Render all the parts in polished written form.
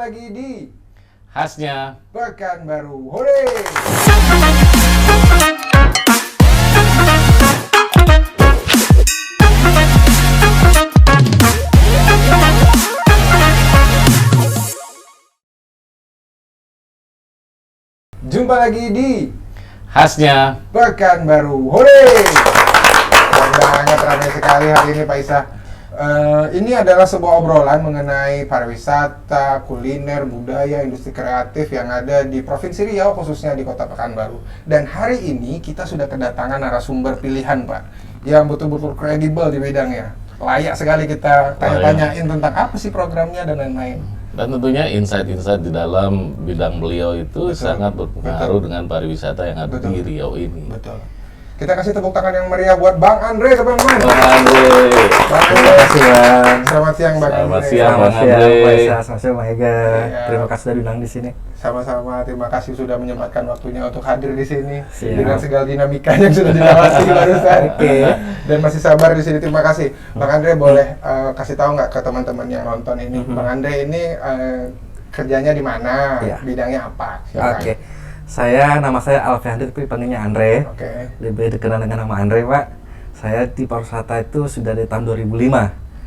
lagi di Khasnya Pekanbaru. Hore! Jumpa lagi di Khasnya Pekanbaru. Hore! Sangat ramai sekali hari ini Pak Isa. Ini adalah sebuah obrolan mengenai pariwisata, kuliner, budaya, industri kreatif yang ada di Provinsi Riau, khususnya di Kota Pekanbaru. Dan hari ini kita sudah kedatangan narasumber pilihan, Pak, yang betul-betul kredibel di bidangnya. Layak sekali kita tanya-tanyain tentang apa sih programnya dan lain-lain. dan tentunya insight-insight di dalam bidang beliau itu sangat berpengaruh dengan pariwisata yang ada di Riau ini. Betul. Kita kasih tepuk tangan yang meriah buat Bang Andre, teman-teman. Bang Andre. Terima kasih, Bang. Selamat siang, Bang Andre. Selamat siang, Bang Andre. Selamat siang, Bang Ega. Iya. Terima kasih sudah diundang di sini. Sama-sama, terima kasih sudah menyempatkan waktunya untuk hadir di sini. Siap. Dengan segala dinamika yang sudah dilewati barusan. Oke. Dan masih sabar di sini. Terima kasih. Bang Andre boleh kasih tahu nggak ke teman-teman yang nonton ini? Bang Andre ini kerjanya di mana? Iya. Bidangnya apa? Silakan. Oke. Nama saya Alfiandi, tapi panggilnya Andre. Oke. Lebih dikenal dengan nama Andre, Pak. Saya di pariwisata itu sudah dari tahun 2005.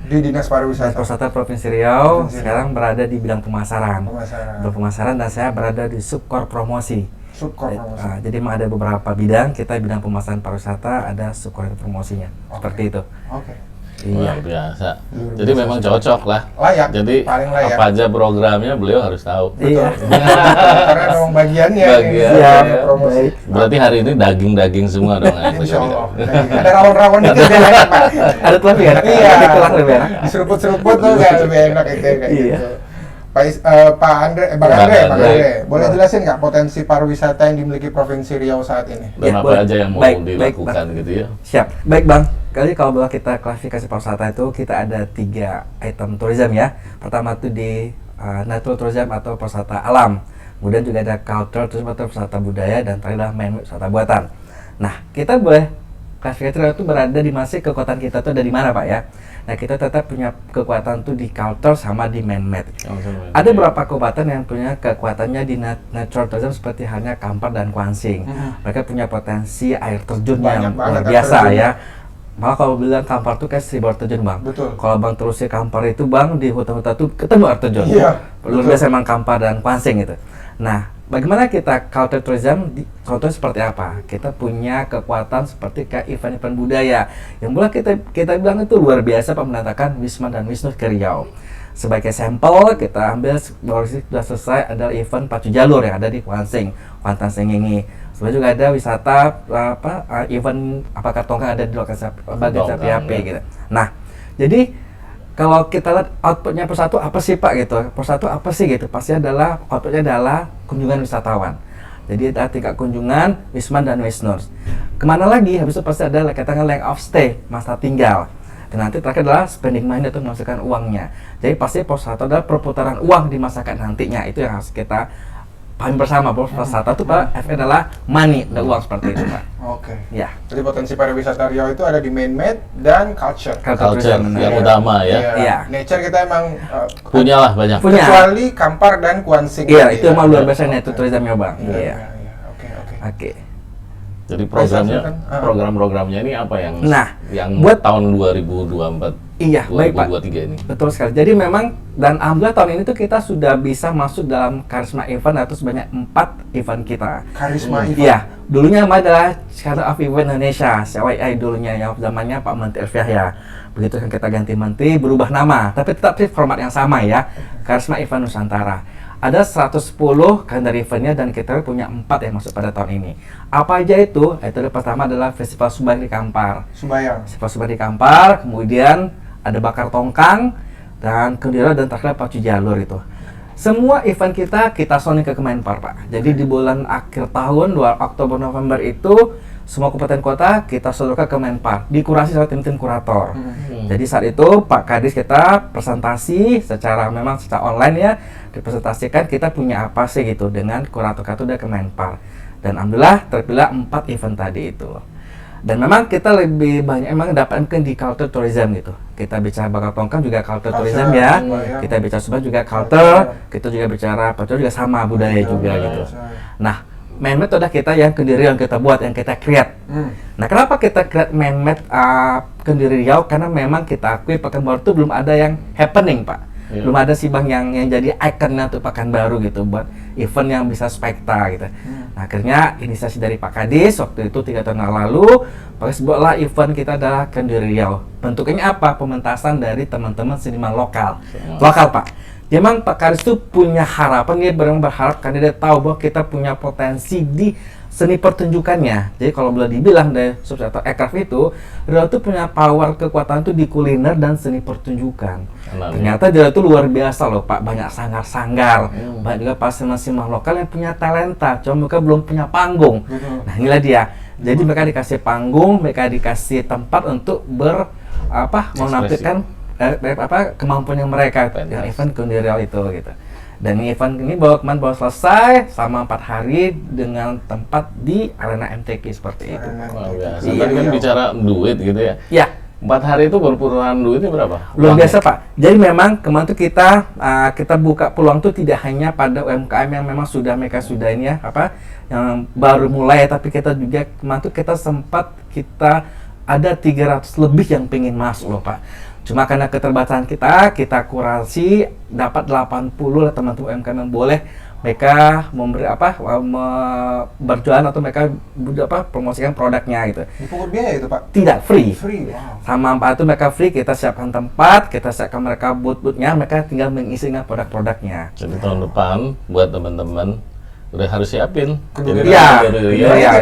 Di Dinas Dinas Pariwisata. Pariwisata Provinsi Riau. Provinsi Riau. Sekarang berada di bidang pemasaran. Pemasaran. Dan saya berada di subkor promosi. Subkor promosi. Jadi memang ada beberapa bidang. Kita bidang pemasaran pariwisata, ada subkor promosinya. Oke. Seperti itu. Oke. Luar Iya. biasa. Luar Jadi biasa memang sekali. cocok lah. Layak. Jadi Paling layak. apa aja programnya beliau harus tahu. Iya. Karena memang bagiannya. Bagian. ini, Siap. promosi. Baik. Berarti hari ini daging-daging semua dong. Insya Allah. Ada rawon-rawon itu biar enak, Pak. Ada tuh lebih enak. Iya. Ada tulang lebih enak. Diseruput-seruput tuh kayak lebih enak itu kayak Iya. gitu. Pak Andre, Bang Bang Andre, Andre. boleh jelasin nggak potensi pariwisata yang dimiliki Provinsi Riau saat ini? Dan Ya, apa boleh. aja yang mau Baik, dilakukan Bang. gitu ya. Siap. Baik, Bang. Kali kalau kita klasifikasi pariwisata itu kita ada 3 item tourism ya. Pertama itu di natural tourism atau pariwisata alam. Kemudian juga ada cultural tourism atau pariwisata budaya, dan terakhir adalah man-made wisata buatan. Nah, kita boleh klasifikasi itu berada di masing kekuatan kita itu ada di mana, Pak ya. Nah, kita tetap punya kekuatan tuh di culture sama di man-made. Ada beberapa kabupaten yang punya kekuatannya di natural tourism seperti halnya Kampar dan Kuansing. Mereka punya potensi air terjun Banyak yang banget luar air biasa terjun. ya. Malah kalau bilang Kampar tuh kayak 1000 air terjun, Bang. Betul. Kalau Bang terusin Kampar itu, Bang, di hutan-hutan tuh ketemu air terjun. Iya, Luar betul. biasa emang Kampar dan Kuansing gitu. Nah, bagaimana kita culture tourism, contohnya seperti apa? Kita punya kekuatan seperti kayak event-event budaya yang mulai kita bilang itu luar biasa, Pak, mendatangkan Wisma dan Wisnu ke Riau. Sebagai sampel kita ambil baru sudah selesai adalah event pacu jalur yang ada di Kuansing, Kuantan Sengingi. Sebenarnya juga ada wisata event apakah tongkang ada di lokasi bagian Tongkang, api ya. gitu. Nah, jadi kalau kita lihat outputnya persatu apa sih, Pak, gitu, persatu apa sih gitu, pasti adalah outputnya adalah kunjungan wisatawan. Jadi ada 3 kunjungan Wisma dan Wisnu. Kemana lagi? Habis itu pasti ada katakan length of stay, masa tinggal. Dan nanti terakhir adalah spending money atau menghasilkan uangnya. Jadi pasti persatu adalah perputaran uang di masa nantinya. Itu yang harus kita pahami bersama bahwa persatu itu, Pak, F adalah money, ada uang seperti itu, Pak. Oke. Ya. Jadi potensi pariwisata Riau itu ada di man-made dan culture. Culture tourism, yang ya. utama ya. Iya. Nature kita emang Punyalah banyak. Punya. kecuali Kampar dan Kuansing. Iya, tadi itu ya. emang luar biasa natural tourism ya, Bang. Iya. Iya. Iya. Oke. Oke. Jadi programnya, Silakan. program-programnya ini apa yang Nah, yang buat- tahun 2024, Iya, baik, Pak. 2023 ini? Betul sekali. Jadi memang dan alhamdulillah tahun ini tuh kita sudah bisa masuk dalam Karisma Event atau sebanyak 4 event kita. Karisma event. Iya, dulunya nama adalah Center of Event Indonesia, CYI dulunya, yang zamannya Pak Menteri Elfiah ya. Begitu kan kita ganti menteri, berubah nama, tapi tetap sih format yang sama ya. Karisma Event Nusantara. Ada 110 kalender eventnya dan kita punya 4 yang masuk pada tahun ini. Apa aja itu? Itu pertama adalah Festival Sumbayang di Kampar. Sumbayang. Festival Sumbayang di Kampar, kemudian ada bakar tongkang, dan kemudian dan terakhir pacu jalur itu. Semua event kita sounding ke Kemenpar, Pak. Jadi di bulan akhir tahun 2 Oktober November itu semua kabupaten kota kita sodorkan ke Kemenpar, dikurasi oleh tim-tim kurator. Jadi saat itu Pak Kadis kita presentasi secara online ya, dipresentasikan kita punya apa sih gitu dengan kurator dari Kemenpar. Dan alhamdulillah terpilih 4 event tadi itu. Dan memang kita lebih banyak emang dapatkan di culture tourism gitu. Kita bicara Bakar Tongkang juga culture tourism ya. Kita bicara Subang juga culture. Kita juga bicara Pacor juga sama budaya juga gitu. Nah, man-made itu adalah kita yang Kendiri yang kita buat, yang kita create. Nah, kenapa kita create man-made Kendiri Riau? Karena memang kita akui Pekanbaru itu belum ada yang happening, Pak. Belum ada sih Bang yang jadi ikonnya untuk Pekanbaru gitu, buat event yang bisa spekta gitu. Nah, akhirnya inisiasi dari Pak Kadis waktu itu 3 tahun yang lalu, sebuahlah event kita adalah Kendiri Riau. Bentuknya apa? Pementasan dari teman-teman seniman lokal. Lokal, Pak. Memang Pak Kadis itu punya harapan, dia berharap karena dia tahu bahwa kita punya potensi di seni pertunjukannya. Jadi kalau boleh dibilang dari subsektor aircraft itu, Riau itu punya power kekuatan itu di kuliner dan seni pertunjukan. Ternyata Riau itu luar biasa loh Pak, banyak sanggar-sanggar, banyak juga seniman lokal yang punya talenta, cuma mereka belum punya panggung. Nah inilah dia. Jadi mereka dikasih panggung, mereka dikasih tempat untuk menampilkan kemampuan yang mereka yang event Kendiri Riau itu gitu. Dan event ini baru selesai sama 4 hari dengan tempat di arena MTQ seperti itu. Wah, biasa. Tadi kan bicara duit gitu ya. Ya. 4 hari itu berpuluhan duitnya berapa? Luar biasa Pak. Jadi memang kemarin tuh kita buka peluang tuh tidak hanya pada UMKM yang memang mereka sudah ini ya yang baru mulai, tapi kita juga kemarin tuh kita ada 300 lebih yang pengen masuk loh Pak. Cuma karena keterbatasan kita kurasi dapat 80 lah teman-teman UMKM yang boleh mereka memberi berjualan atau mereka promosikan produknya gitu. Dipungut biaya itu Pak? Tidak, free. Free, wow. Sama 4 itu mereka free, kita siapkan tempat, kita siapkan mereka booth-boothnya, mereka tinggal mengisi dengan produk-produknya. Jadi tahun depan buat teman-teman udah harus siapin. Iya,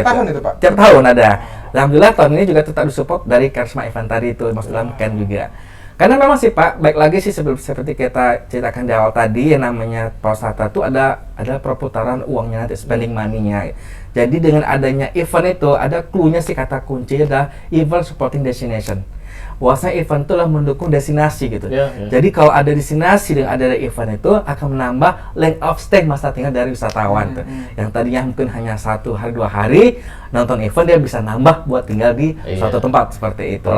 tiap tahun itu Pak? Tiap tahun ada. Alhamdulillah tahun ini juga tetap disupport dari Karisma Event tadi itu, masuk dalam Ken juga. Karena memang sih Pak, baik lagi sih seperti kita ceritakan di awal tadi, yang namanya pariwisata itu ada perputaran uangnya nanti, spending money-nya. Jadi dengan adanya event itu, ada clue-nya sih, kata kunci adalah event supporting destination. Bahwasanya event itu adalah mendukung destinasi gitu. Jadi kalau ada destinasi dan ada event itu akan menambah length of stay masa tinggal dari wisatawan tuh. Yang tadinya mungkin hanya 1 hari 2 hari nonton event, dia bisa nambah buat tinggal di suatu tempat seperti itu.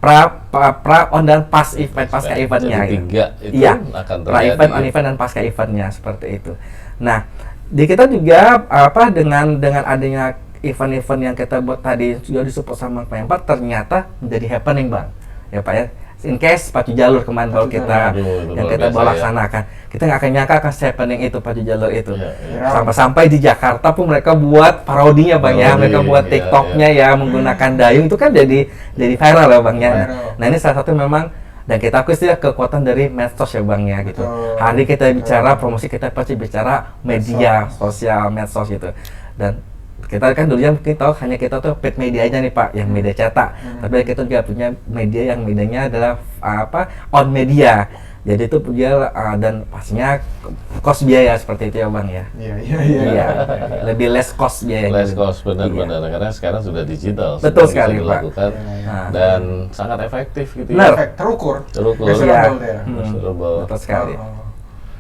On dan pas event, pasca eventnya gitu. Akan pra event, on event dan pasca eventnya seperti itu. Nah, di kita juga dengan adanya event-event yang kita buat tadi sudah disupport sama Pempat, ternyata menjadi happening Bang. Ya Pak ya. In case Pacu Jalur kemarin baru kita bawa laksanakan, kita nggak akan nyangka akan happening itu Pacu Jalur itu. Sampai di Jakarta pun mereka buat parodinya Bang ya, mereka buat TikToknya ya menggunakan dayung, itu kan jadi viral ya Bang ya. Nah ini salah satu memang, dan kita akui sih kekuatan dari medsos ya Bang ya gitu. Hari kita bicara promosi, kita pasti bicara media sosial, medsos gitu. Dan kita kan dulunya mungkin tahu hanya kita tuh paid media aja nih Pak, yang media cetak. Tapi kita juga punya media yang medianya adalah on media. Jadi itu dia dan pastinya cost biaya seperti itu ya Bang ya. Iya. Lebih less cost biaya. Less cost benar-benar karena sekarang sudah digital. Betul sekali Pak. Dan sangat efektif gitu ya. Terukur. Betul sekali.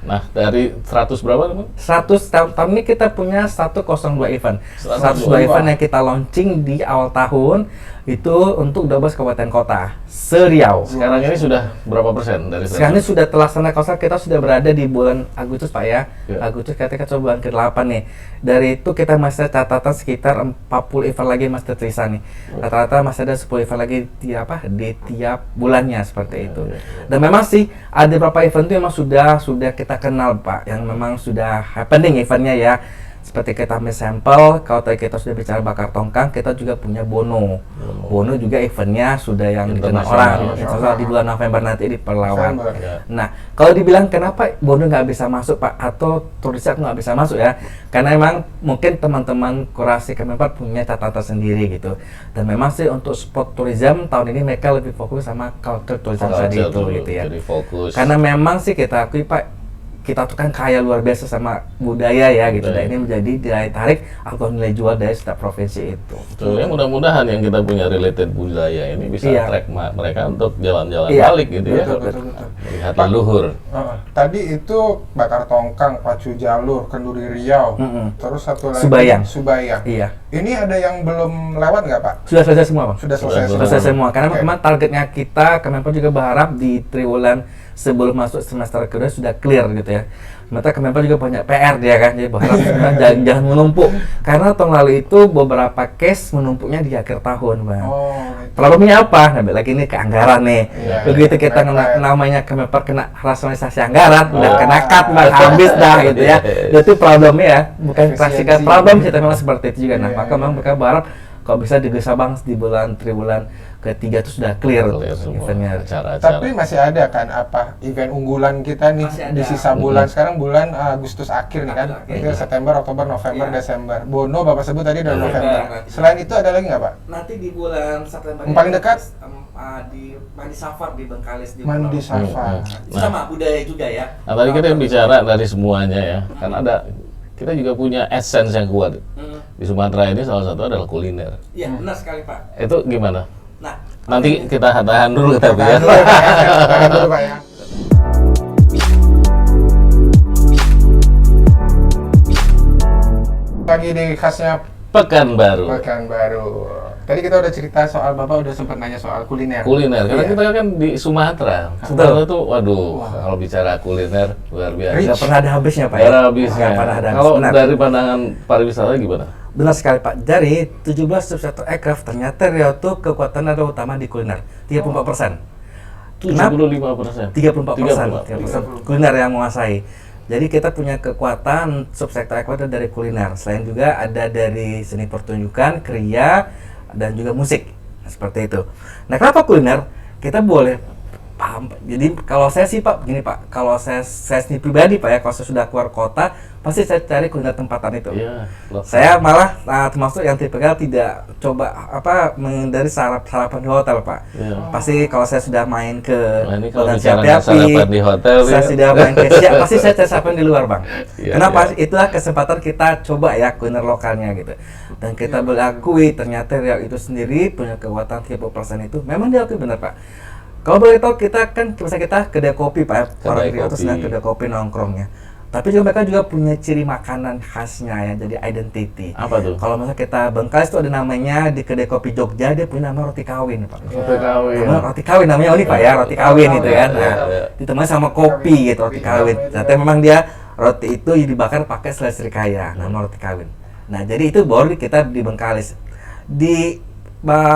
Nah, dari 100 berapa teman? 100 tahun ini kita punya 102 event. 102 event yang kita launching di awal tahun itu untuk 12 kabupaten kota se-Riau. Sekarang ini sudah berapa persen dari 100? Sekarang ini sudah terlaksana, kita sudah berada di bulan Agustus Pak ya. Agustus kita coba bulan ke-8 nih. Dari itu kita masih catatan sekitar 40 event lagi masih tersisa nih. Rata-rata masih ada 10 event lagi di tiap bulannya seperti itu. Dan memang sih ada beberapa event itu memang sudah kita kenal Pak, yang memang sudah happening eventnya ya. Seperti kita ambil sampel, kalau tadi kita sudah bicara Bakar Tongkang, kita juga punya Bono. Bono juga eventnya sudah yang dikenal orang di bulan November nanti di Pelawan. Nah, kalau dibilang kenapa Bono nggak bisa masuk Pak, atau turisnya nggak bisa masuk ya, karena memang mungkin teman-teman kurasi Kemenpar punya catatan sendiri gitu. Dan memang sih untuk spot tourism tahun ini mereka lebih fokus sama culture tourism tadi itu gitu ya. Jadi fokus. Karena memang sih kita akui Pak, kita tuh kan kaya luar biasa sama budaya ya gitu. Dan ini menjadi daya tarik atau nilai jual dari setiap provinsi itu. Betul, ya mudah-mudahan yang kita punya related budaya ini bisa Iya. track mereka untuk jalan-jalan Iya. balik gitu ya. Betul. Melihat Pak, leluhur. Tadi itu bakar tongkang, pacu jalur, kenduri Riau, terus satu lagi Subayang. Iya. Ini ada yang belum lewat nggak Pak? Sudah selesai semua, Bang. Sudah selesai Selesai semua. Karena Oke. memang targetnya kita, Kemenpar juga berharap di triwulan sebelum masuk semester kedua sudah clear gitu ya. Sementara Kemenpar juga banyak PR dia kan, jadi berharap jangan menumpuk. Karena tahun lalu itu beberapa case menumpuknya di akhir tahun, Bang. Oh, gitu. Problemnya apa? Nah, balik lagi ini ke anggaran nih. Iya, Begitu kita namanya Kemenpar kena rasionalisasi anggaran, udah kena cut, Bang, habis dah gitu ya. Itu problemnya ya, bukan klasifikasi problem, kita memang seperti itu juga. Nah, maka memang mereka berharap kalau bisa digesa Bang di triwulan ketiga itu sudah clear Semua eventnya. acara-acara. Tapi masih ada kan apa event unggulan kita nih Masih ada. di sisa bulan sekarang bulan Agustus akhir nih kan, itu September, Oktober, November, Iya. Desember. Bono Bapak sebut tadi dari November. November. Selain itu ada lagi nggak Pak? Nanti di bulan September Yang paling dekat? di Mandi Safar di Bengkalis di Mandi Pulau. Safar. Itu sama budaya juga ya. Nah, tadi kita bicara dari semuanya ya, kan ada kita juga punya essence yang kuat. Di Sumatera ini salah satu adalah kuliner. Iya, benar sekali Pak. Itu gimana? Nah, Nanti kita tahan dulu tapi ya. Tahan dulu Pak ya. Lagi di khasnya Pekanbaru. Pekanbaru. Tadi kita udah cerita soal Bapak udah sempat nanya soal kuliner. Kuliner, karena Iya. kita kan di Sumatera. Sumatera itu, waduh, kalau bicara kuliner luar biasa. nggak pernah ada habisnya Pak. Nggak Ya? ada habisnya. Nggak pernah ada Kalau habis. Benar. dari pandangan pariwisata gimana? Benar sekali Pak. Dari 17 subsektor aircraft ternyata Riau itu kekuatan adalah utama di kuliner. 34%. 75%. 34% kuliner yang menguasai. Jadi kita punya kekuatan subsektor aircraft dari kuliner. Selain juga ada dari seni pertunjukan, kriya, dan juga musik. Nah, seperti itu. Nah, kenapa kuliner? Kita boleh paham. Jadi kalau saya sih Pak, begini Pak, kalau saya sendiri pribadi Pak ya, kalau saya sudah keluar kota, pasti saya cari kuliner tempatan itu. Iya. Saya malah termasuk yang tipikal tidak coba menghindari sarapan di hotel Pak. Iya. Pasti kalau saya sudah main ke Nah, ini kalau Hotel bicara Siapi-Api, sarapan di hotel, saya ya. sudah main ke Siak, pasti saya cari sarapan di luar Bang. Iya, Kenapa? iya. Itulah kesempatan kita coba ya kuliner lokalnya gitu. Dan kita boleh akui ternyata Riau itu sendiri punya kekuatan 30% itu memang diakui benar Pak. Kalau boleh tahu kita kan bisa kita kedai kopi Pak, ya. Orang Riau itu senang kedai kopi nongkrongnya. Tapi juga mereka juga punya ciri makanan khasnya ya, jadi identity. Apa tuh? Kalau misalnya kita Bengkalis itu ada namanya di kedai kopi Jogja, dia punya nama roti kawin Pak. Namanya roti kawin namanya unik Pak ya, roti kawin itu kan. Nah, ditemani sama kopi gitu, roti kawin. Ternyata memang dia roti itu dibakar pakai selai serikaya, nama roti kawin. Nah, jadi itu baru kita di Bengkalis. Di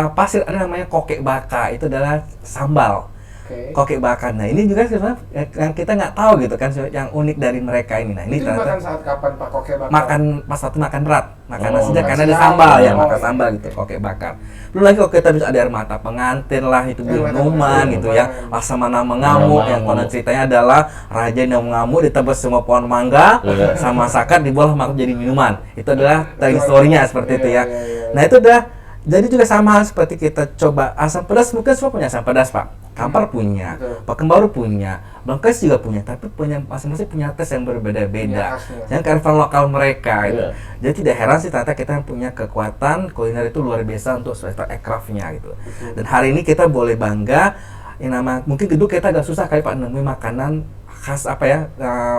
Pasir ada namanya kokek baka, itu adalah sambal. Kokek bakar. Nah, ini juga sebenarnya yang kita nggak tahu gitu kan, yang unik dari mereka ini. Nah, ini Itu makan ternyata saat kapan Pak Koke bakar? makan pas waktu makan berat, makan Oh, nasinya makan karena ada siang. sambal ya, Oh, makan iya. sambal gitu, kokek bakar. Belum lagi kalau kita bisa ada air mata pengantin lah, itu Air mata minuman pengantin, gitu ya, rasa mana mengamuk, yang konon ceritanya adalah raja yang mengamuk ditebas semua pohon mangga sama sakat dibuat makhluk jadi minuman. Itu adalah telling story-nya seperti itu ya. Nah, itu udah jadi juga sama seperti kita coba asam pedas, mungkin semua punya asam pedas Pak. Kampar punya, Betul. Pekanbaru punya, Bengkalis juga punya, tapi punya masing-masing punya tes yang Punya berbeda-beda. khasnya. Yang kearifan lokal mereka gitu. Iya. Jadi tidak heran sih ternyata kita punya kekuatan kuliner itu luar biasa untuk sektor aircraft-nya gitu. Dan hari ini kita boleh bangga yang nama mungkin dulu kita agak susah kali Pak nemuin makanan khas apa ya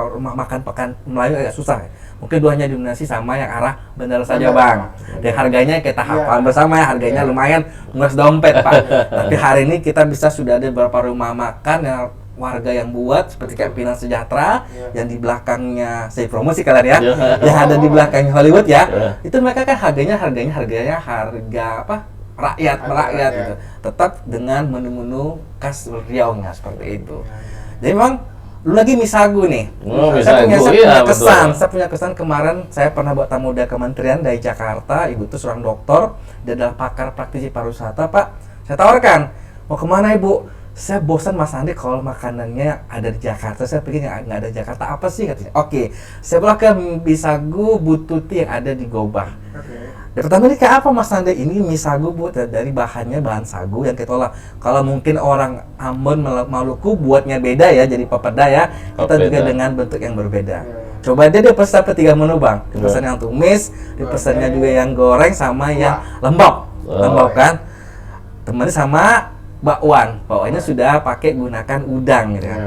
rumah makan pekan Melayu agak susah ya. Mungkin dua hanya didominasi sama yang arah bandara saja Bang. Dan harganya kita hafal bersama ya, harganya lumayan nguras dompet Pak. Tapi hari ini kita bisa sudah ada beberapa rumah makan yang warga yang buat seperti kayak Pinang Sejahtera yang di belakangnya saya promosi kalian ya, yang ada di belakangnya Hollywood ya. Itu mereka kan harganya harga apa? Rakyat gitu. Tetap dengan menu-menu khas Riau-nya seperti itu. Jadi memang lu lagi misagu nih. Oh, Saya misagu, punya iya, kesan. betul. Saya punya kesan kemarin saya pernah buat tamu dari kementerian dari Jakarta. Ibu itu seorang dokter, dia adalah pakar praktisi pariwisata Pak. Saya tawarkan, mau kemana Ibu? saya bosan Mas Andi kalau makanannya ada di Jakarta, saya pikir nggak ada di Jakarta, apa sih katanya. Oke, saya pulang ke mie sagu Bu Tuti yang ada di Gobah. Dan pertama ini kayak apa Mas Andi? Ini mie sagu Bu, dari bahan sagu yang kita olah. Kalau mungkin orang Ambon Maluku buatnya beda ya, jadi papeda ya, kita juga dengan bentuk yang berbeda. Coba dia pesan sampai 3 menu Bang, dipesan yang tumis, dipesannya juga yang goreng sama yang lembab kan. Temennya sama bakwannya sudah pakai gunakan udang gitu kan.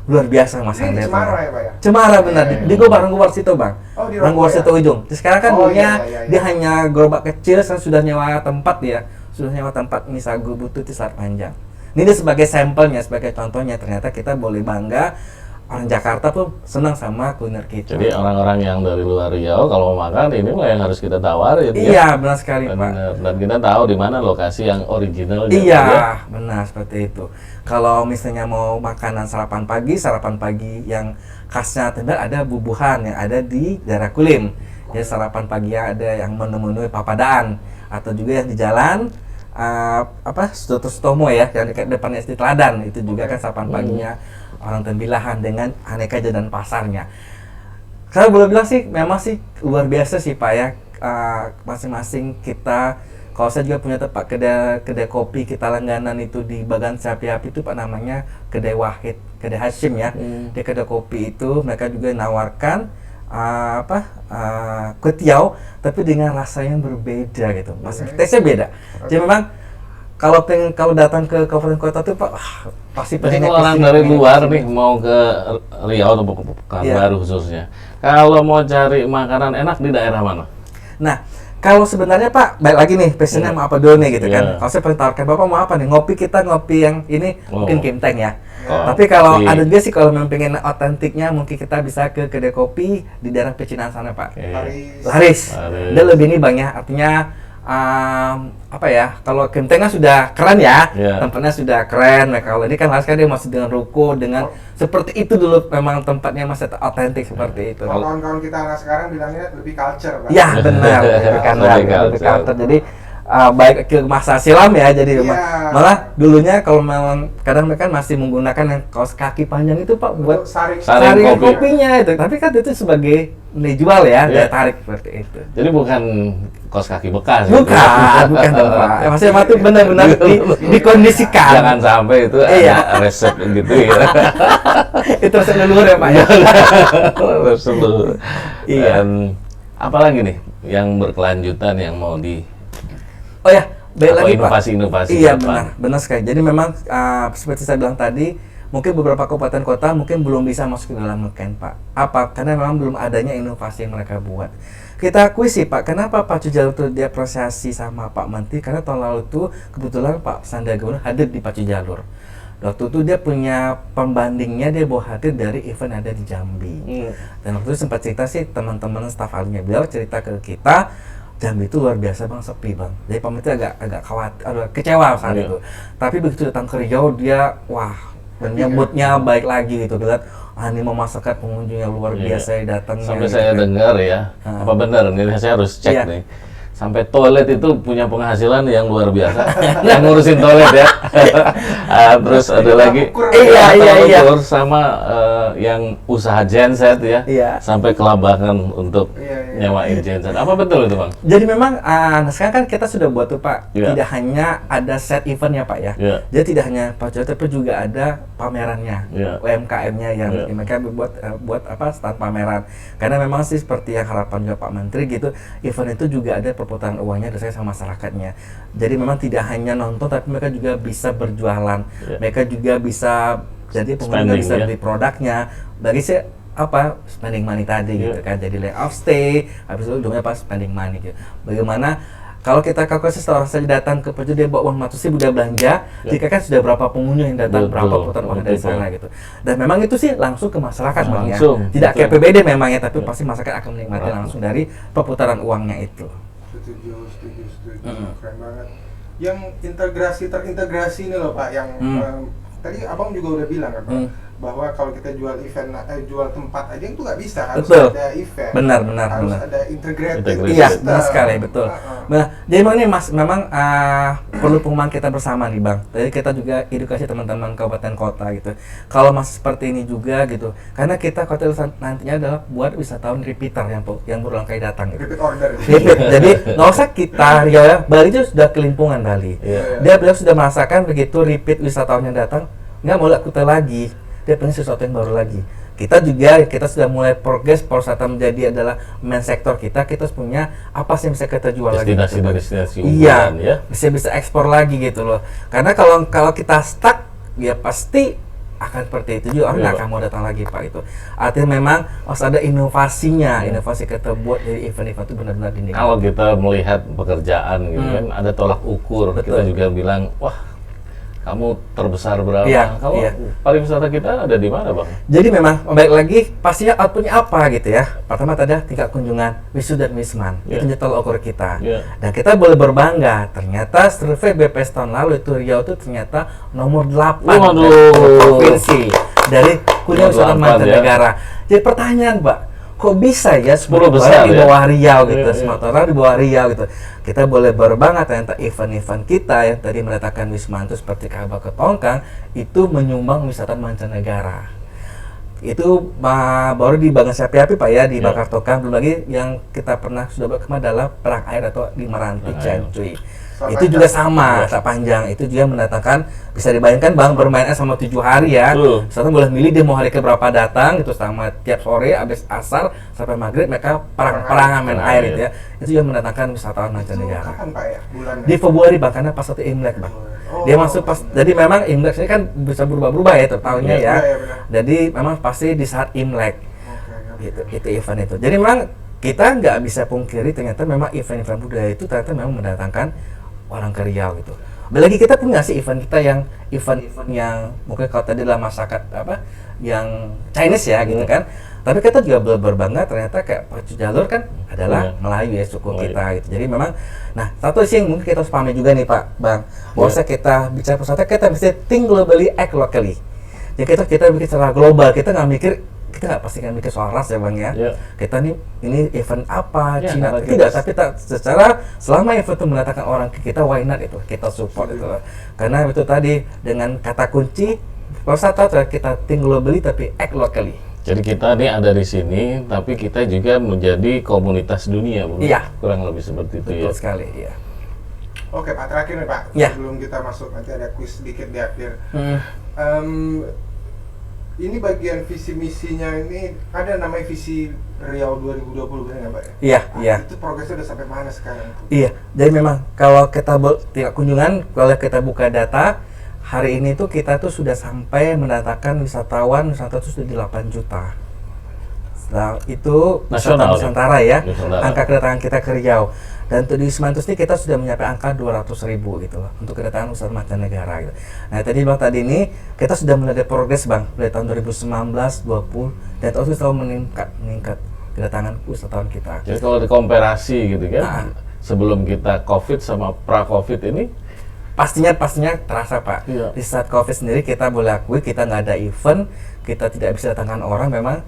Luar biasa Mas Ini Andi. di Cemara ya Pak ya? Cemara benar, di Rangguwar situ Bang. Oh, di Rangguwar situ ujung. Terus sekarang kan dulunya iya. dia hanya gerobak kecil, sekarang sudah nyewa tempat ya. Sudah nyewa tempat mie sagu Bu Tuti Selat Panjang. Ini dia sebagai sampelnya, sebagai contohnya, ternyata kita boleh bangga. Orang Jakarta pun senang sama kuliner kita. Jadi orang-orang yang dari luar Riau kalau mau makan ini lah yang harus kita tawarin. Iya, benar sekali Pak. Benar. Dan kita tahu di mana lokasi yang original. Iya, benar seperti itu. Kalau misalnya mau makanan sarapan pagi yang khasnya Tembel ada bubuhan yang ada di daerah Kulim. Jadi sarapan pagi ada yang menu-menu papadaan atau juga yang di jalan Sutomo ya, yang dekat depan SD Teladan itu juga kan sarapan paginya orang Tembilahan dengan aneka jajanan pasarnya. Saya boleh bilang sih memang sih luar biasa sih Pak ya, masing-masing kita. Kalau saya juga punya tempat kedai kopi kita langganan itu di Bagan Api itu Pak, namanya Kedai Wahid, Kedai Hashim ya. Di kedai kopi itu mereka juga menawarkan kutiau tapi dengan rasa yang berbeda gitu. Tesnya beda. Jadi memang kalau datang ke kabupaten kota tuh Pak, pasti pengen orang dari luar nih mau ke Riau atau Pekanbaru khususnya. Kalau mau cari makanan enak di daerah mana? Nah, kalau sebenarnya Pak, baik lagi nih, pesennya mau apa dulu nih gitu kan. Kalau saya pengen tawarkan Bapak mau apa nih? Ngopi yang ini mungkin Kimteng ya. Tapi kalau ada juga sih kalau memang pengen otentiknya mungkin kita bisa ke kedai kopi di daerah Pecinan sana Pak. Laris. Dia lebih ini Bang ya, artinya kalau Kimteng sudah keren ya, tempatnya sudah keren. Kalau ini kan Laris kan dia masih dengan ruko, dengan seperti itu dulu, memang tempatnya masih otentik seperti itu. Kalau kawan-kawan kita anak sekarang bilangnya lebih culture Pak. Ya benar, lebih culture. Jadi baik ke masa silam ya, jadi malah dulunya kalau memang kadang mereka masih menggunakan yang kaos kaki panjang itu Pak buat saring kopinya itu, tapi kan itu sebagai dijual ya, daya tarik seperti itu. Jadi bukan kaos kaki bekas. Bukan Pak. Maksudnya itu benar-benar dikondisikan. Jangan sampai itu ada resep gitu ya. Itu resep leluhur ya Pak ya. Resep leluhur. Iya. Apalagi nih yang berkelanjutan yang mau Oh ya, baik lagi inovasi-inovasi. Iya benar sekali. Jadi memang seperti saya bilang tadi, mungkin beberapa kabupaten kota mungkin belum bisa masuk ke dalam Nuken Pak. Karena memang belum adanya inovasi yang mereka buat. Kita akui sih Pak, kenapa Pak Pacu Jalur itu diapresiasi sama Pak Menteri? Karena tahun lalu itu kebetulan Pak Sandiaga Uno hadir di Pacu Jalur. Waktu itu dia punya pembandingnya, dia bawa hadir dari event ada di Jambi. Dan waktu itu sempat cerita sih teman-teman staf ahlinya beliau cerita ke kita, Jambi itu luar biasa Bang, sepi Bang. Jadi Pak Menteri agak khawatir, kecewa saat itu. Tapi begitu datang ke Riau dia dan moodnya baik lagi gitu. Dia lihat ini memasakkan pengunjung yang luar biasa yang datang. Sampai saya dengar ya, apa benar ini saya harus cek nih. Sampai toilet itu punya penghasilan yang luar biasa. Yang ngurusin toilet ya. Terus ada lagi ukur sama yang usaha genset ya. Sampai kelabakan untuk nyewain genset. Apa betul itu Bang? Jadi memang sekarang kan kita sudah buat tuh Pak. Tidak hanya ada set eventnya Pak ya. Jadi tidak hanya Pacu tapi juga ada pamerannya. UMKM-nya yang mereka buat stand pameran. Karena memang sih seperti yang harapan juga Pak Menteri gitu, event itu juga ada perputaran uangnya dari sama masyarakatnya. Jadi memang tidak hanya nonton tapi mereka juga bisa berjualan. Mereka juga bisa jadi pengguna bisa beli produknya. Bagi saya spending money tadi gitu kan. Jadi lay off stay, habis itu ujungnya spending money gitu. Bagaimana kalau kita kalkulasi setelah saja datang ke Pacu dia bawa uang 100.000 udah belanja, jika kan sudah berapa pengunjung yang datang, berapa putar uang dari sana gitu. Dan memang itu sih langsung ke masyarakat Bang ya. Tidak kayak PBD memang ya, tapi pasti masyarakat akan menikmati langsung dari perputaran uangnya itu. Setuju. Keren banget. Yang terintegrasi ini loh Pak, yang tadi Abang juga udah bilang kan Pak, bahwa kalau kita jual event, jual tempat aja itu nggak bisa, harus ada event. Benar. Harus ada integrated. Iya, benar sekali, betul. Nah, jadi memang ini Mas, memang perlu pengumuman kita bersama nih Bang. Jadi kita juga edukasi teman-teman kabupaten kota gitu. Kalau masih seperti ini juga gitu, karena kita hotel nantinya adalah buat wisatawan repeater yang berulang kali datang gitu. Repeat order. Repeat. Jadi nggak usah kita Riau ya, Bali itu sudah kelimpungan Bali. Iya. Beliau sudah merasakan begitu repeat wisatawan yang datang, nggak mau lakukan lagi. Dia pengen sesuatu yang baru lagi. Kita sudah mulai progres pariwisata menjadi adalah main sektor kita punya apa sih yang bisa kita jual lagi destinasi iya unggulan ya. bisa ekspor lagi gitu loh, karena kalau kita stuck ya pasti akan seperti itu juga, orang nggak akan mau datang lagi Pak. Itu artinya memang harus ada inovasinya, inovasi kita buat jadi event-event itu benar-benar dinikmati. Kalau kita melihat pekerjaan gitu kan ada tolak ukur. Betul. Kita juga bilang wah kamu terbesar berapa? Iya, Kalau iya. pariwisata kita ada di mana Bang? Jadi memang balik lagi pastinya outputnya apa gitu ya. Pertama tadi tingkat kunjungan wisuda dan wisman, itu jadi tolak ukur kita. Dan kita boleh berbangga, ternyata survei BPS tahun lalu itu Riau itu ternyata nomor 8 Waduh. provinsi dari kunjungan wisata Nomor 8 mancanegara. Jadi pertanyaan Mbak, kok bisa ya 10 Sumatera besar di ya? bawah Riau gitu, Iya. Sumatera di bawah Riau gitu. Kita boleh berbangga ternyata event-event kita yang tadi mendatangkan Wismantu seperti Kaabah ke Tongkang itu menyumbang wisata mancanegara. Itu baru di Bangun Sapi-Api Pak ya, di Iya. Bakar Tongkang. Belum lagi yang kita pernah sudah berkemah adalah perang air atau di Meranti Perang air. Ciancuy. Sama Itu juga panjang. sama, Iya. tak panjang. Itu juga mendatangkan, bisa dibayangkan Bang bermainnya sama 7 hari ya. Betul. Misalnya boleh milih dia mau hari keberapa datang gitu, sama tiap sore habis asar sampai maghrib mereka perang-perangan main Perang air air. gitu ya. Itu juga mendatangkan wisatawan Itu mancanegara. kapan Pak ya? Bulannya? Di Februari Bang, karena pas satu Imlek Bang. Oh, Dia masuk pas, jadi memang Imlek ini kan bisa berubah-berubah ya tiap tahunnya Iya, ya. iya, benar. Jadi memang pasti di saat Imlek Oke. itu event itu. Jadi memang kita nggak bisa pungkiri ternyata memang event-event budaya itu ternyata memang mendatangkan orang ke Riau gitu. Apalagi kita punya sih event kita yang event-event yang mungkin kalau tadi adalah masyarakat apa yang Chinese ya gitu kan. Tapi kita juga berbangga ternyata kayak pacu jalur kan adalah Iya. Melayu ya suku Melayu. kita gitu. Jadi memang nah satu sih yang mungkin kita harus pahami juga nih Pak Bang, bahwasanya kita bicara pariwisata kita mesti think globally, act locally. Jadi kita bikin secara global, kita nggak pasti kan mikir soal ras ya Bang ya. Iya. Kita nih ini event apa Iya, Cina karena tidak, kita- tapi secara selama event itu mendatangkan orang ke kita, why not itu kita support itu. Karena itu tadi dengan kata kunci pariwisata kita think globally tapi act locally. Jadi kita nih ada di sini, tapi kita juga menjadi komunitas dunia, bukan? Iya. Kurang lebih seperti itu Betul ya. sekali ya. Oke Pak, terakhir nih Pak. Ya. Sebelum kita masuk nanti ada quiz sedikit di akhir. Ini bagian visi misinya ini ada namanya visi Riau 2020 benar nggak Pak? Iya, iya. Itu progresnya udah sampai mana sekarang? Iya, jadi memang kalau kita tingkat kunjungan, kalau kita buka data, hari ini tuh kita tuh sudah sampai mendatangkan wisatawan Nusantara itu sudah di 8 juta. Nah, itu Nasional, Nusantara ya, Nusantara. angka kedatangan kita ke Riau. Dan untuk di Wismantus ini kita sudah mencapai angka 200.000 gitu loh, untuk kedatangan wisatawan mancanegara gitu. Nah tadi Bang tadi ini kita sudah mulai ada progres Bang, dari tahun 2019, 20, dan terus selalu meningkat kedatangan wisatawan kita. Jadi kalau dikomparasi gitu kan, Nah. sebelum kita COVID sama pra-COVID ini, Pastinya terasa Pak. Iya. Di saat COVID sendiri kita boleh akui kita nggak ada event, kita tidak bisa datangkan orang, memang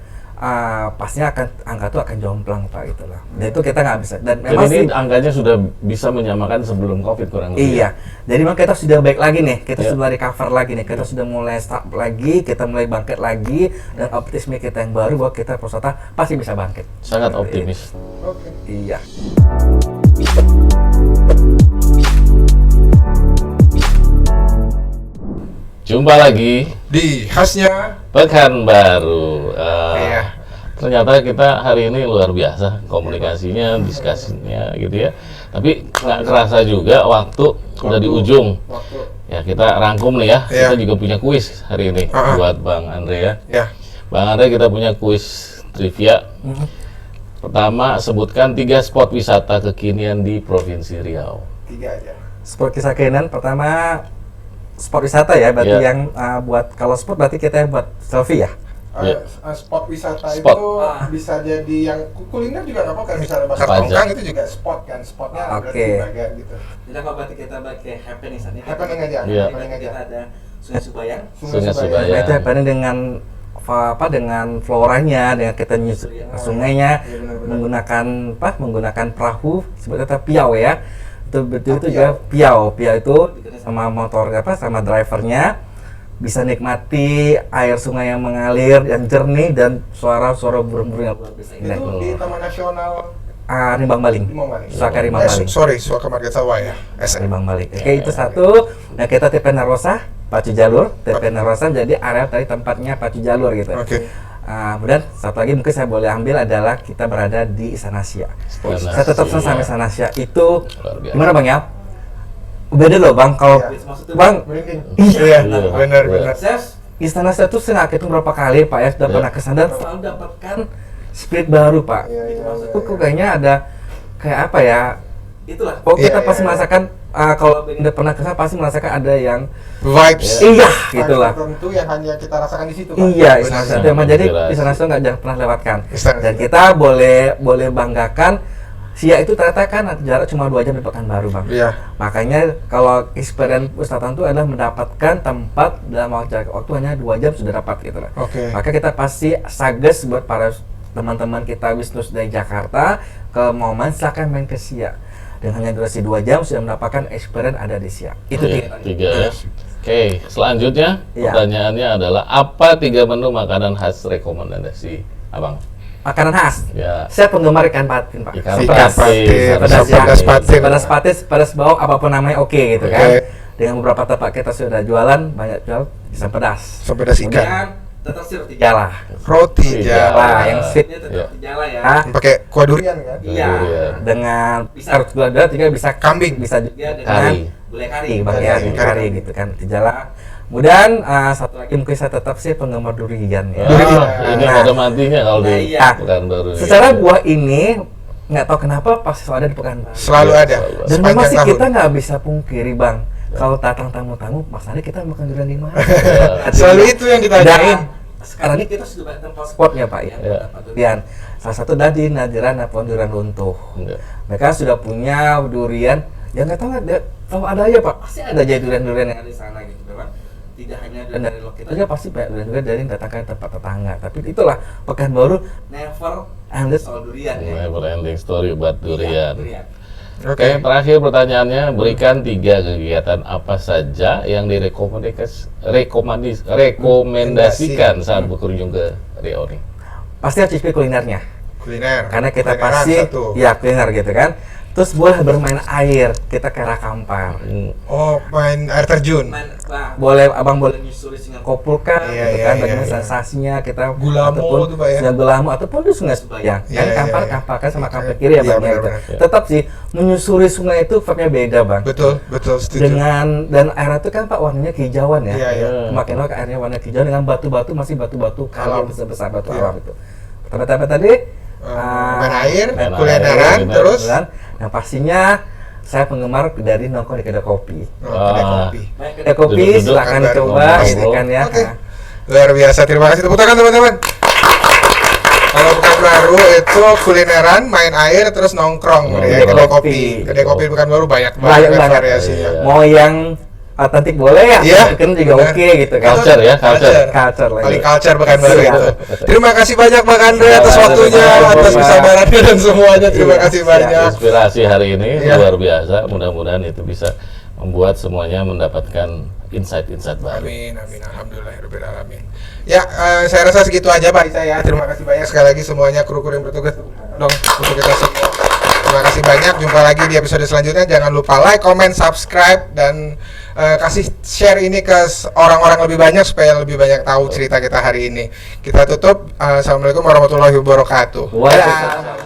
pastinya angka itu akan jomplang Pak gitu lah. Dan itu kita nggak bisa. Dan jadi memang ini sih, angkanya sudah bisa menyamakan sebelum COVID kurang lebih. iya. Jadi memang kita sudah baik lagi nih, kita Iya. sudah recover lagi nih, kita sudah mulai start lagi, kita mulai bangkit lagi, dan optimisme kita yang baru bahwa kita pariwisata pasti bisa bangkit. Sangat Seperti optimis. Oke. itu. Iya. Jumpa lagi Di khasnya Pekanbaru. Iya. Ternyata kita hari ini luar biasa komunikasinya, diskusinya gitu ya. Tapi nggak kerasa juga waktu udah di ujung. waktu. Ya kita rangkum nih ya. Iya. Kita juga punya kuis hari ini buat Bang Andre ya. Ya. Bang Andre kita punya kuis trivia. Pertama sebutkan 3 spot wisata kekinian di Provinsi Riau. 3 aja. Spot kisah keinginan pertama spot wisata ya, berarti Iya. yang buat kalau spot berarti kita yang buat selfie ya. Iya. Spot wisata Spot. itu bisa jadi yang kuliner juga nggak apa-apa, kayak misalnya bakar Apa aja. tongkang itu juga spot kan, spotnya berarti Oke. bagian gitu. Jadi apa berarti kita pakai happening saat ini? Happening aja, Iya. happening aja. Kita ada Sungai Subayang. Sungai Subayang. Nah, itu happening dengan dengan floranya, dengan kita nyusuri sungainya, menggunakan menggunakan perahu seperti piau ya. Itu betul itu juga piau itu sama motor sama drivernya bisa nikmati air sungai yang mengalir yang jernih dan suara-suara burung-burung yang luar biasa indah. Itu di Taman Nasional Rimbang Baling. Suaka Rimbang Baling. Suaka Market Sawah ya. Rimbang Baling. Oke, itu satu. Nah, kita TP Narosa, pacu jalur. TP Narosa jadi area dari tempatnya pacu jalur gitu. Oke. Kemudian satu lagi mungkin saya boleh ambil adalah kita berada di Istana Asia. Saya tetap sama Istana Asia. Itu gimana Bang ya? Beda loh Bang, kalau Bang, iya, benar. Istana Asia itu saya itu berapa kali Pak ya sudah pernah kesana dan selalu dapatkan spirit baru Pak. Itu kayaknya ada kayak apa ya? Itulah. Kita pasti merasakan kalau udah pernah kesana pasti merasakan ada yang vibes. Iya, gitulah. Tentu yang hanya kita rasakan di situ Pak. Iya, Istana Asia. Jadi Istana Asia nggak jangan pernah lewatkan. Dan kita boleh banggakan Sia itu ternyata kan jarak cuma 2 jam di Pekanbaru Bang. Iya. Makanya kalau experience wisatawan itu adalah mendapatkan tempat dalam waktu hanya 2 jam sudah dapat gitu lah. Oke. Maka kita pasti sages buat para teman-teman kita wisnus dari Jakarta ke Momen silakan main ke Sia. Dan hanya durasi 2 jam sudah mendapatkan experience ada di Sia. Itu tiga. Oke, selanjutnya pertanyaannya adalah apa 3 menu makanan khas rekomendasi Abang? Makanan khas. Ya. Saya penggemar ikan patin, Pak. Ikan patin, pedas bawang apapun namanya oke gitu kan. Dengan beberapa tempat kita sudah jualan banyak jual pisang pedas. Pisang pedas ikan. Kemudian tetap sih roti jala. Roti jala. Yang sweetnya tetap roti jala ya. Pakai kuah durian kan? Iya. Dengan bisa gula durian juga bisa kambing, bisa juga dengan gulai kari, bagian kari gitu kan roti jala. Kemudian satu lagi mungkin saya tetap sih penggemar durian ya. Ini ada matinya kalau di Pekanbaru. Secara buah ini nggak tahu kenapa pasti selalu ada di Pekanbaru. Selalu ada. Dan memang sih kita nggak bisa pungkiri Bang. Kalau datang tamu-tamu, Mas Adi kita makan durian di mana? Selalu itu yang ditanyain. Sekarang ini kita sudah banyak tempat spotnya Pak ya. Durian. Salah satu dari Nadiran ataupun durian runtuh. Mereka sudah punya durian. Ya nggak tahu ada aja Pak. Pasti ada aja durian-durian yang ada di sana gitu kan. Tidak hanya dari lokal aja pasti banyak durian dari yang datangkan tempat tetangga. Tapi itulah Pekanbaru never ending soal durian ya. Never ending story buat durian. Oke, terakhir pertanyaannya, berikan 3 kegiatan apa saja yang rekomendasikan saat berkunjung ke Riau nih? Pasti harus cicipi kulinernya. Kuliner. Karena kita pasti kuliner gitu kan. Terus boleh bermain air, kita ke Rakampar. Oh, main air terjun. Boleh abang boleh nyusuri Sungai Kopulkan, gitu kan? Bagaimana sensasinya kita Gulamo itu Pak ya. Sungai Gulamo ataupun di Sungai Subayang. Kan Kampar kan sama Kampar kiri ya Bang ya. Tetap sih menyusuri sungai itu vibe-nya beda Bang. Betul, setuju. Dan air itu kan Pak warnanya kehijauan ya. Makin lama airnya warna hijau dengan batu-batu masih batu-batu kalah besar-besar batu alam itu. Pertama tadi main air, kulineran, terus. Nah pastinya saya penggemar dari nongkrong di kedai kopi. Kedai kopi silakan coba gitu kan ya. Luar biasa, terima kasih tepuk tangan teman-teman. Kalau Pekanbaru itu kulineran, main air, terus nongkrong di kedai kopi. Kedai kopi Pekanbaru banyak banget variasinya. Mau yang otentik boleh ya, kan juga oke gitu kan. Culture Paling culture Pekanbaru itu. Terima kasih banyak Bang Andre atas waktunya, atas kesabarannya dan semuanya. Terima kasih banyak. Inspirasi hari ini luar biasa. Mudah-mudahan itu bisa membuat semuanya mendapatkan insight-insight baru. Amin, alhamdulillahirobbilalamin. Ya, saya rasa segitu aja Pak saya. Terima kasih banyak sekali lagi semuanya kru-kru yang bertugas dong untuk kita semua. Terima kasih banyak. Jumpa lagi di episode selanjutnya. Jangan lupa like, comment, subscribe dan kasih share ini ke orang-orang lebih banyak supaya lebih banyak tahu cerita kita hari ini. Kita tutup. Assalamualaikum warahmatullahi wabarakatuh. Waalaikumsalam.